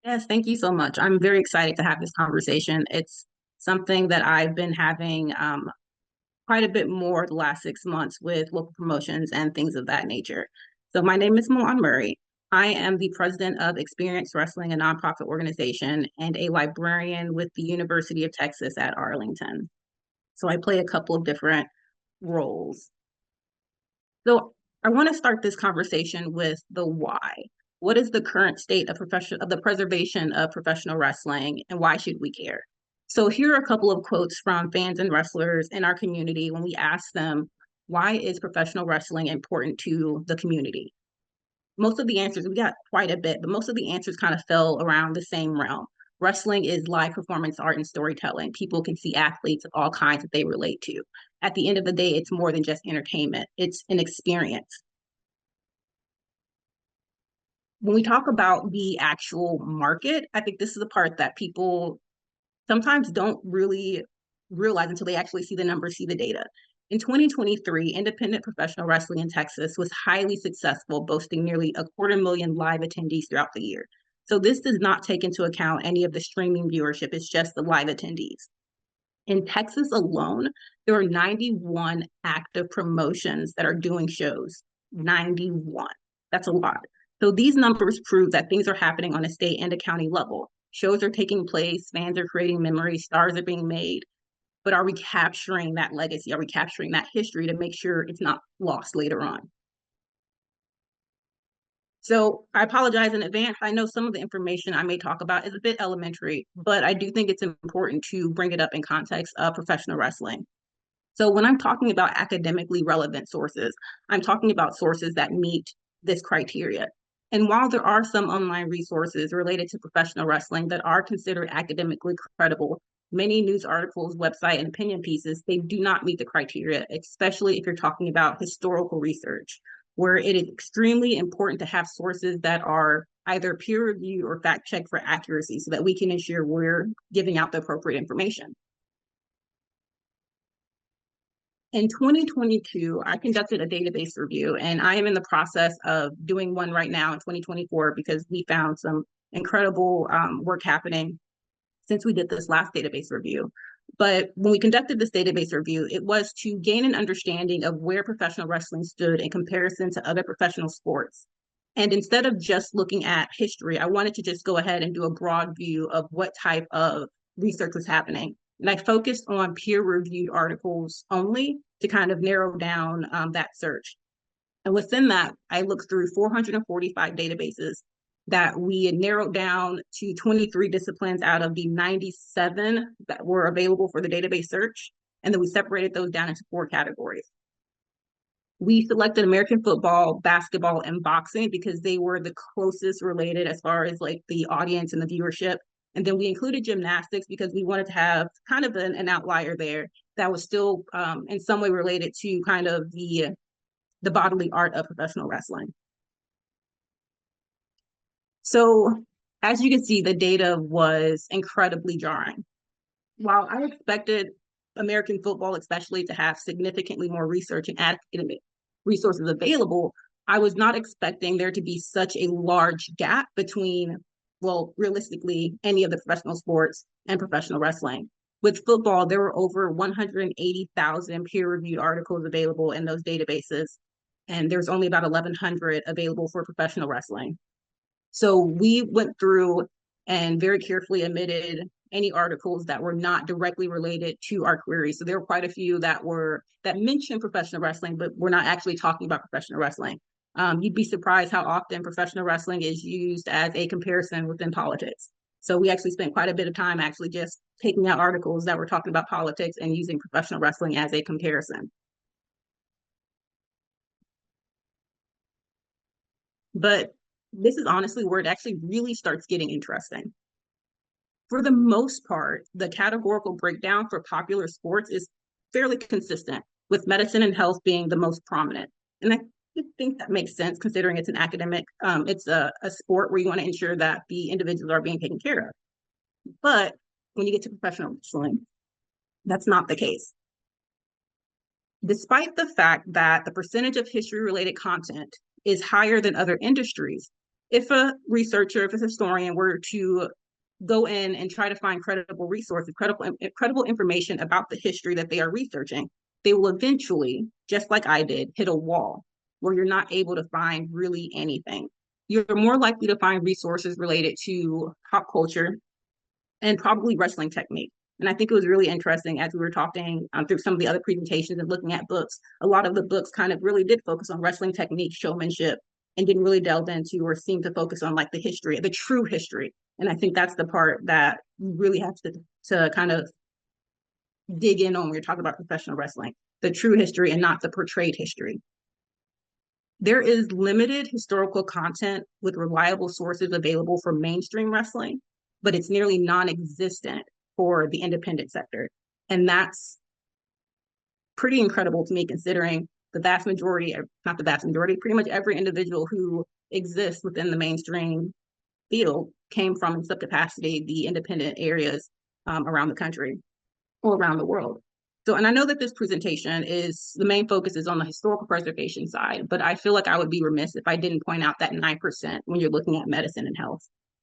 Yes, thank you so much. I'm very excited to have this conversation. It's something that I've been having quite a bit more the last 6 months with local promotions and things of that nature. So my name is Milaun Murry. I am the president of Experience Wrestling, a nonprofit organization, and a librarian with the University of Texas at Arlington. So I play a couple of different roles. So I want to start this conversation with the why. What is the current state of the preservation of professional wrestling, and why should we care? So here are a couple of quotes from fans and wrestlers in our community when we ask them, why is professional wrestling important to the community? Most of the answers, we got quite a bit, but most of the answers kind of fell around the same realm. Wrestling is live performance art and storytelling. People can see athletes of all kinds that they relate to. At the end of the day, it's more than just entertainment, it's an experience. When we talk about the actual market, I think this is the part that people sometimes don't really realize until they actually see the numbers, see the data. In 2023, independent professional wrestling in Texas was highly successful, boasting nearly 250,000 live attendees throughout the year. So this does not take into account any of the streaming viewership, it's just the live attendees. In Texas alone, there are 91 active promotions that are doing shows. 91. That's a lot. So these numbers prove that things are happening on a state and a county level. Shows are taking place, fans are creating memories, stars are being made. But are we capturing that legacy? Are we capturing that history to make sure it's not lost later on? So I apologize in advance. I know some of the information I may talk about is a bit elementary, but I do think it's important to bring it up in context of professional wrestling. So when I'm talking about academically relevant sources, I'm talking about sources that meet this criteria. And while there are some online resources related to professional wrestling that are considered academically credible, many news articles, website, and opinion pieces, they do not meet the criteria, especially if you're talking about historical research, where it is extremely important to have sources that are either peer reviewed or fact checked for accuracy so that we can ensure we're giving out the appropriate information. In 2022, I conducted a database review, and I am in the process of doing one right now in 2024 because we found some incredible work happening since we did this last database review. But when we conducted this database review, it was to gain an understanding of where professional wrestling stood in comparison to other professional sports. And instead of just looking at history, I wanted to just go ahead and do a broad view of what type of research was happening. And I focused on peer-reviewed articles only to kind of narrow down that search. And within that, I looked through 445 databases that we had narrowed down to 23 disciplines out of the 97 that were available for the database search. And then we separated those down into 4 categories. We selected American football, basketball, and boxing because they were the closest related as far as like the audience and the viewership. And then we included gymnastics because we wanted to have kind of an outlier there that was still in some way related to kind of the bodily art of professional wrestling. So as you can see, the data was incredibly jarring. While I expected American football, especially, to have significantly more research and academic resources available, I was not expecting there to be such a large gap between, well, realistically, any of the professional sports and professional wrestling. With football, there were over 180,000 peer-reviewed articles available in those databases, and there's only about 1,100 available for professional wrestling. So we went through and very carefully omitted any articles that were not directly related to our query. So there were quite a few that mentioned professional wrestling, but we're not actually talking about professional wrestling. You'd be surprised how often professional wrestling is used as a comparison within politics. So we actually spent quite a bit of time actually just taking out articles that were talking about politics and using professional wrestling as a comparison. But this is honestly where it actually really starts getting interesting. For the most part, the categorical breakdown for popular sports is fairly consistent, with medicine and health being the most prominent. And I think that makes sense considering it's an academic, it's a sport where you want to ensure that the individuals are being taken care of. But when you get to professional wrestling, that's not the case. Despite the fact that the percentage of history-related content is higher than other industries, if a researcher, if a historian were to go in and try to find credible resources, credible information about the history that they are researching, they will eventually, just like I did, hit a wall where you're not able to find really anything. You're more likely to find resources related to pop culture and probably wrestling technique. And I think it was really interesting as we were talking through some of the other presentations and looking at books. A lot of the books kind of really did focus on wrestling technique, showmanship, and didn't really delve into or seem to focus on like the history, the true history. And I think that's the part that you really have to kind of dig in on when you're talking about professional wrestling, the true history and not the portrayed history. There is limited historical content with reliable sources available for mainstream wrestling, but it's nearly non-existent for the independent sector. And that's pretty incredible to me, considering the vast majority, not the vast majority, pretty much every individual who exists within the mainstream field came from, in some capacity, the independent areas around the country or around the world. So, and I know that this presentation is, the main focus is on the historical preservation side, but I feel like I would be remiss if I didn't point out that 9% when you're looking at medicine and health.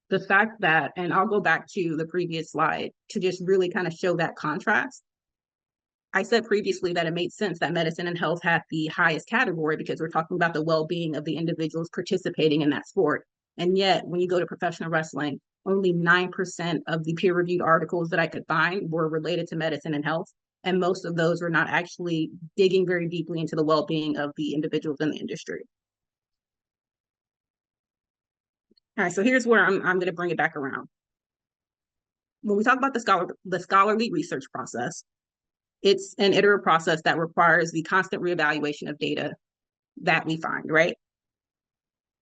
The fact that, and I'll go back to the previous slide to just really kind of show that contrast. I said previously that it made sense that medicine and health had the highest category because we're talking about the well-being of the individuals participating in that sport. And yet, when you go to professional wrestling, only 9% of the peer-reviewed articles that I could find were related to medicine and health. And most of those were not actually digging very deeply into the well-being of the individuals in the industry. All right, so here's where I'm going to bring it back around. When we talk about the scholarly research process, it's an iterative process that requires the constant reevaluation of data that we find, right?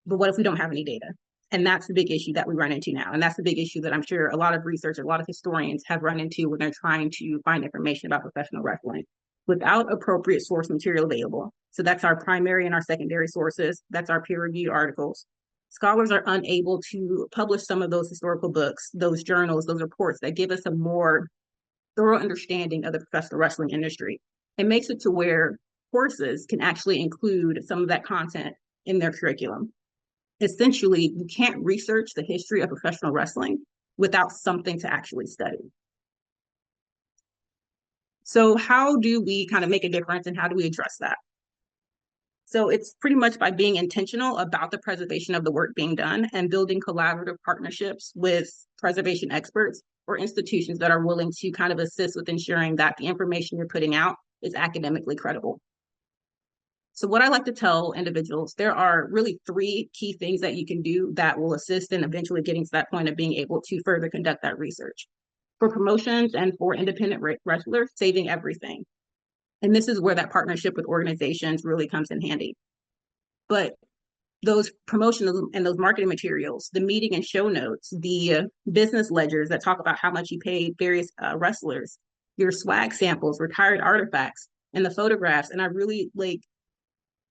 But what if we don't have any data? And that's the big issue that we run into now. And that's the big issue that I'm sure a lot of researchers, a lot of historians have run into when they're trying to find information about professional wrestling without appropriate source material available. So that's our primary and our secondary sources. That's our peer-reviewed articles. Scholars are unable to publish some of those historical books, those journals, those reports that give us a more thorough understanding of the professional wrestling industry. It makes it to where courses can actually include some of that content in their curriculum. Essentially, you can't research the history of professional wrestling without something to actually study. So how do we kind of make a difference and how do we address that? So it's pretty much by being intentional about the preservation of the work being done and building collaborative partnerships with preservation experts or institutions that are willing to kind of assist with ensuring that the information you're putting out is academically credible. So what I like to tell individuals, there are really 3 key things that you can do that will assist in eventually getting to that point of being able to further conduct that research. For promotions and for independent wrestlers, saving everything. And this is where that partnership with organizations really comes in handy. But those promotional and those marketing materials, the meeting and show notes, the business ledgers that talk about how much you paid various wrestlers, your swag samples, retired artifacts, and the photographs. And I really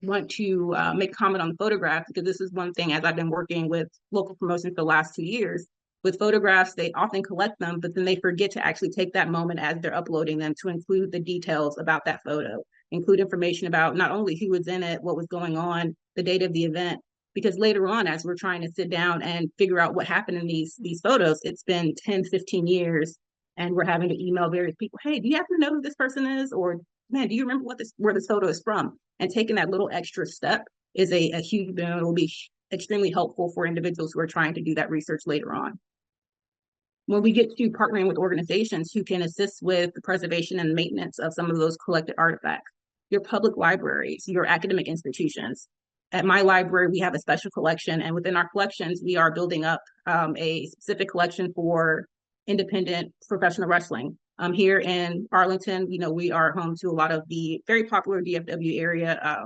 want to make a comment on the photographs because this is one thing as I've been working with local promotions for the last 2 years. With photographs, they often collect them, but then they forget to actually take that moment as they're uploading them to include the details about that photo, include information about not only who was in it, what was going on, the date of the event, because later on, as we're trying to sit down and figure out what happened in these photos, it's been 10, 15 years, and we're having to email various people, hey, do you happen to know who this person is? Or, man, do you remember where this photo is from? And taking that little extra step is a huge boon. It will be extremely helpful for individuals who are trying to do that research later on. When we get to partnering with organizations who can assist with the preservation and maintenance of some of those collected artifacts, your public libraries, your academic institutions. At my library, we have a special collection, and within our collections, we are building up a specific collection for independent professional wrestling. Here in Arlington, we are home to a lot of the very popular DFW area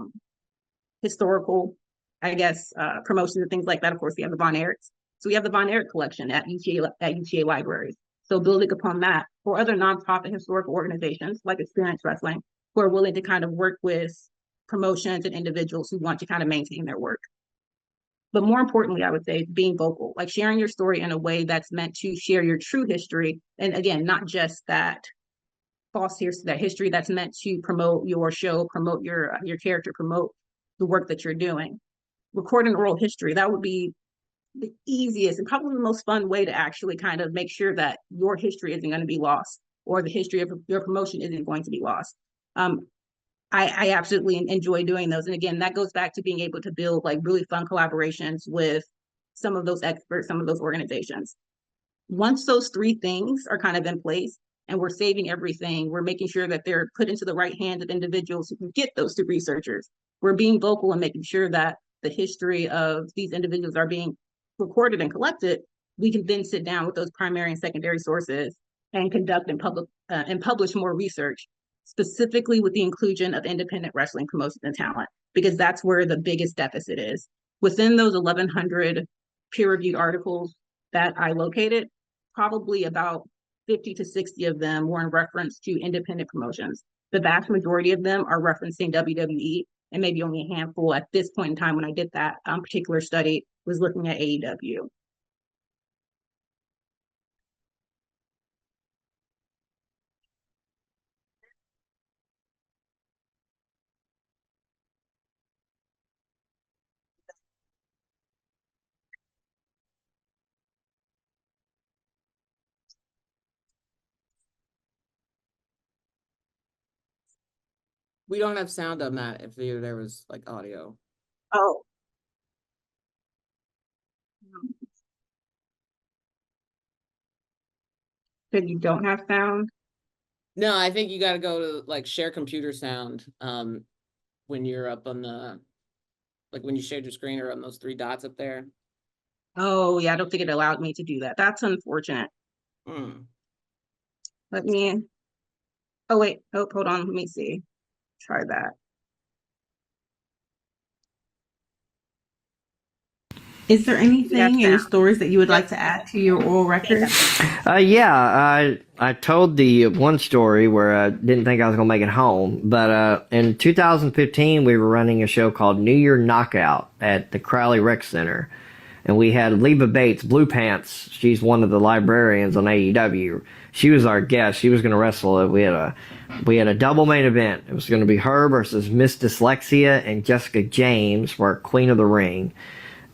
historical, promotions and things like that. Of course, we have the Von Erichs. So we have the Von Erich collection at UTA libraries. So building upon that, or other nonprofit historical organizations like Experience Wrestling, who are willing to kind of work with promotions and individuals who want to kind of maintain their work. But more importantly, I would say being vocal, like sharing your story in a way that's meant to share your true history. And again, not just that false history that's meant to promote your show, promote your character, promote the work that you're doing. Recording oral history, that would be the easiest and probably the most fun way to actually kind of make sure that your history isn't going to be lost or the history of your promotion isn't going to be lost. I absolutely enjoy doing those. And again, that goes back to being able to build like really fun collaborations with some of those experts, some of those organizations. Once those three things are kind of in place and we're saving everything, we're making sure that they're put into the right hands of individuals who can get those to researchers. We're being vocal and making sure that the history of these individuals are being recorded and collected. We can then sit down with those primary and secondary sources and conduct and publish more research, specifically with the inclusion of independent wrestling promotions and talent, because that's where the biggest deficit is. Within those 1,100 peer-reviewed articles that I located, probably about 50 to 60 of them were in reference to independent promotions. The vast majority of them are referencing WWE, and maybe only a handful at this point in time when I did that particular study was looking at AEW. We don't have sound on that if there was like audio. Oh. So you don't have sound? No, I think you got to go to like share computer sound when you're up on the, like when you shared your screen or on those three dots up there. Oh, yeah, I don't think it allowed me to do that. That's unfortunate. Let me, oh, wait, oh, hold on, let me see. Try that. Is there anything, any stories that you would like to add to your oral record? Yeah, I told the one story where I didn't think I was going to make it home. But in 2015, we were running a show called New Year Knockout at the Crowley Rec Center. And we had Leva Bates, Blue Pants. She's one of the librarians on AEW. She was our guest. She was going to wrestle it. We had a double main event. It was going to be her versus Miss Dyslexia and Jessica James for Queen of the Ring.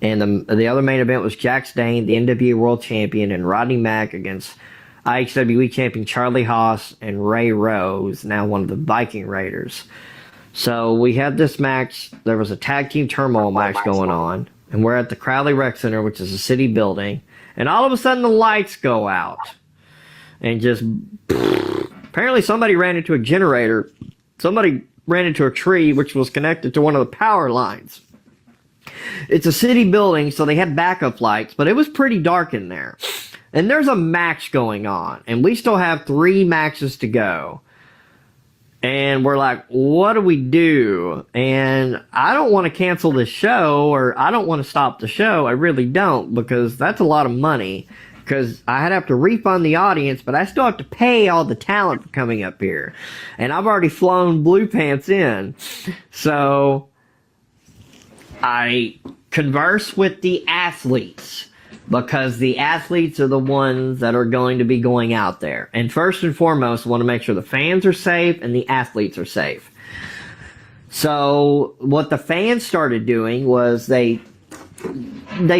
And the other main event was Jax Dane, the NWA World Champion, and Rodney Mack against IHWE Champion Charlie Haas and Ray Rose, now one of the Viking Raiders. So we had this match. There was a tag team turmoil match going on. And we're at the Crowley Rec Center, which is a city building. And all of a sudden the lights go out. And just, apparently somebody ran into a generator. Somebody ran into a tree, which was connected to one of the power lines. It's a city building, so they had backup lights, but it was pretty dark in there. And there's a match going on, and we still have 3 matches to go. And we're like, what do we do? And I don't want to cancel the show, or I don't want to stop the show. I really don't, because that's a lot of money. Because I'd have to refund the audience, but I still have to pay all the talent for coming up here. And I've already flown Blue Pants in. So I converse with the athletes, because the athletes are the ones that are going to be going out there. And first and foremost, I want to make sure the fans are safe and the athletes are safe. So what the fans started doing was they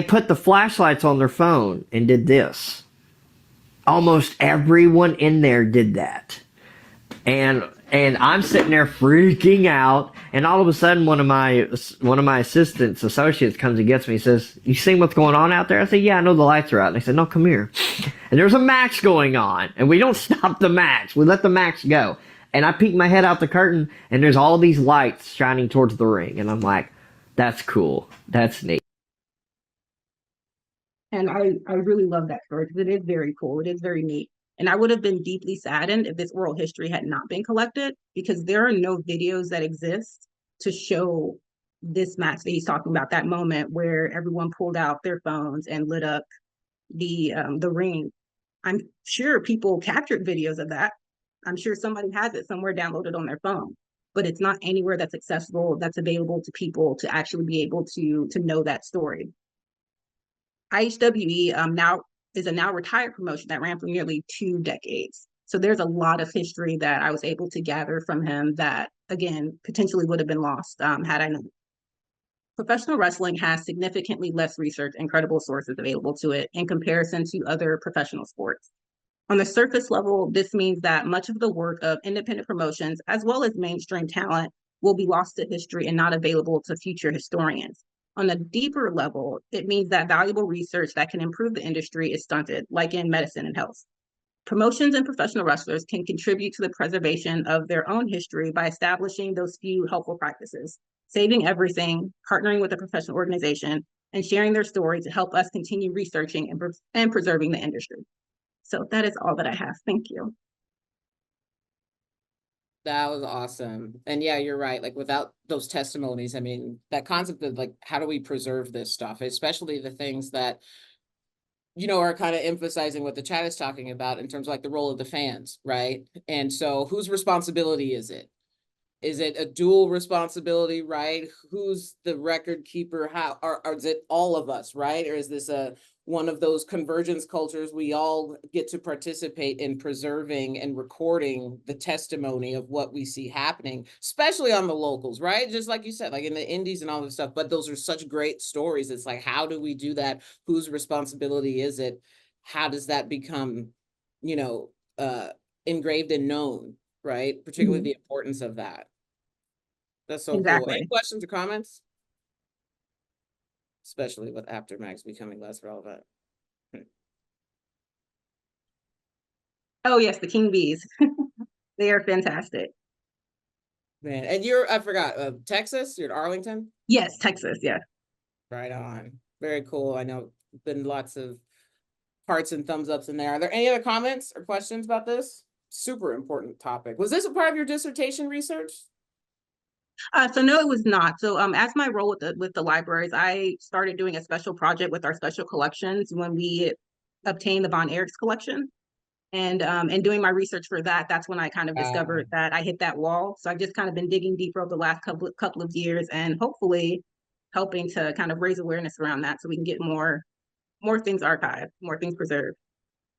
put the flashlights on their phone and did this. Almost everyone in there did that. And I'm sitting there freaking out, and all of a sudden one of my associates comes and gets me and says, "You seen what's going on out there?" I said, "Yeah, I know the lights are out." And they said, "No, come here." And there's a match going on, and we don't stop the match. We let the match go. And I peek my head out the curtain, and there's all these lights shining towards the ring. And I'm like, that's cool. That's neat. And I really love that story because it is very cool. It is very neat. And I would have been deeply saddened if this oral history had not been collected, because there are no videos that exist to show this match that he's talking about, that moment where everyone pulled out their phones and lit up the ring. I'm sure people captured videos of that. I'm sure somebody has it somewhere downloaded on their phone, but it's not anywhere that's accessible, that's available to people to actually be able to know that story. IHWE now is a now retired promotion that ran for nearly 2 decades. So there's a lot of history that I was able to gather from him that, again, potentially would have been lost had I known. Professional wrestling has significantly less research and credible sources available to it in comparison to other professional sports. On the surface level, this means that much of the work of independent promotions, as well as mainstream talent, will be lost to history and not available to future historians. On a deeper level, it means that valuable research that can improve the industry is stunted, like in medicine and health. Promotions and professional wrestlers can contribute to the preservation of their own history by establishing those few helpful practices, saving everything, partnering with a professional organization, and sharing their story to help us continue researching and preserving the industry. So that is all that I have. Thank you. That was awesome. And yeah, you're right. Like without those testimonies, I mean, that concept of like, how do we preserve this stuff, especially the things that, you know, are kind of emphasizing what the chat is talking about in terms of like the role of the fans, right? And so whose responsibility is it? Is it a dual responsibility, right? Who's the record keeper? How or is it all of us, right? Or is this a one of those convergence cultures we all get to participate in preserving and recording the testimony of what we see happening, especially on the locals, right? Just like you said, like in the indies and all this stuff, but those are such great stories. It's like, how do we do that? Whose responsibility is it? How does that become, you know, engraved and known, right? Particularly the importance of that. That's so cool. Any Exactly. questions or comments? Especially with aftermaths becoming less relevant. Oh, yes, the King Bees. They are fantastic. Man, and you're, I forgot, Texas? You're in Arlington? Yes, Texas. Yeah. Right on. Very cool. I know been lots of hearts and thumbs ups in there. Are there any other comments or questions about this? Super important topic. Was this a part of your dissertation research? So no, it was not. So as my role with the libraries, I started doing a special project with our special collections when we obtained the Von Erichs collection. And doing my research for that, that's when I kind of discovered that I hit that wall. So I've just kind of been digging deeper over the last couple of years and hopefully helping to kind of raise awareness around that so we can get more things archived, more things preserved.